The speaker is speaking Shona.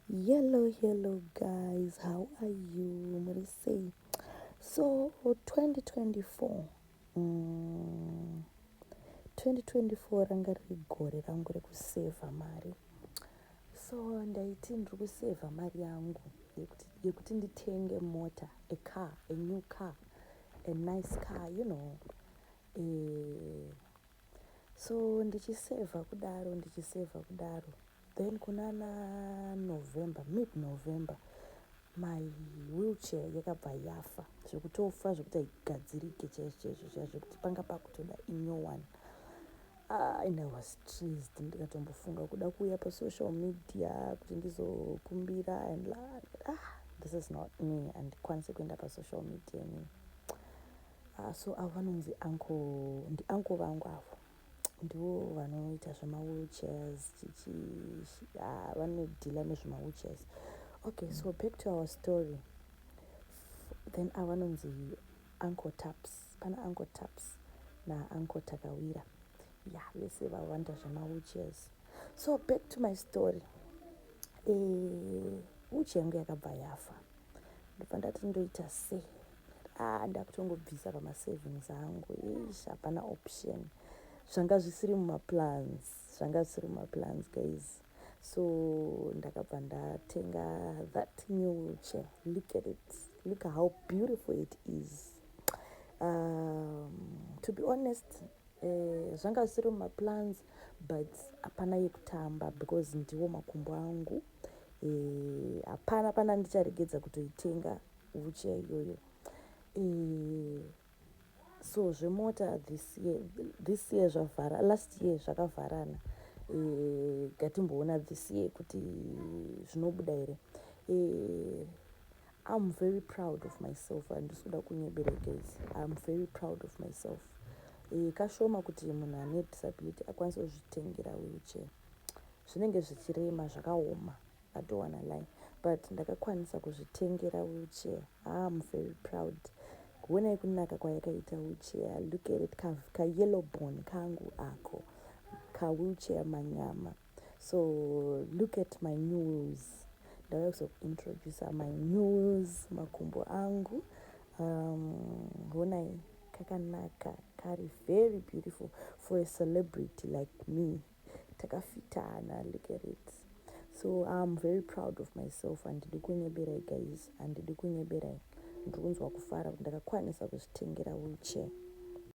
Hello guys, how are you? Muri sei? So 2024 mm, 2024 ranga riri gore rangu rekusevha mari. So ndaiti ndiri kusevha mari yangu yekuti nditenge mota, a new car, a nice car, so ndichisevha kudaro then kunana November, mid-November, my wheelchair yakabva yafa zvekutofa zvekuti haigadzirike chaizvo zvekuti panga pakutoda a new one. And I was stressed, ndikatombofunga kuda kuuya pasocial media kuti ndizokumbira and this is not me, handikwanisi kuenda pasocial media inini. So avo vanonzi uncle vangu avo ndivo vanoita zvema-wheelchairs, vanodhila nezvema-wheelchairs. Okay, so back to our story. Then avanonzi uncle taps, pana uncle taps nauncle takawira, vese vavanda zvema-wheelchairs. So back to my story. Wheelchair yangu yakabva yafa, ndobva ndati ndoita sei, ndakutongobvisa pamasavings angu, hapana option, zvanga zvisiri mumaplans guys. So ndakabva ndatenga that new wheelchair. Look at it, look how beautiful it is. To be honest, zvanga zvisiri mumaplans, but hapana yekutamba because ndiwo makumbo angu. Hapana pana ndicharegedza kutoitenga wheelchair iyoyo. So zvemota this year zvavhara, last year zvakavharana. Gatimboona this year kuti zvinobuda here. I'm very proud of myself, handisi kuda kunyebera guys. I'm very proud of myself. Kashoma kuti munhu ane disability akwanise kuzvitengera wheelchair, zvinenge zvichirema zvakaoma, I don't wanna lie, but ndakakwanisa kuzvitengera wheelchair. I'm very proud. Kuonai kunaka kwayakaita wheelchair, look at it, ka yellow bone kangu ako, ka wheelchair manyama. So look at my new wheels. Ndauya kuzointroduce my new wheels, makumbo angu. Honai kakanaka, kari very beautiful for a celebrity like me. Takafitana, look at it. So I'm very proud of myself, handidi kunyeberai guys, handidi kunyeberai. Ndiri kunzwa kufara kuti ndakakwanisa kuzvitengera wheelchair.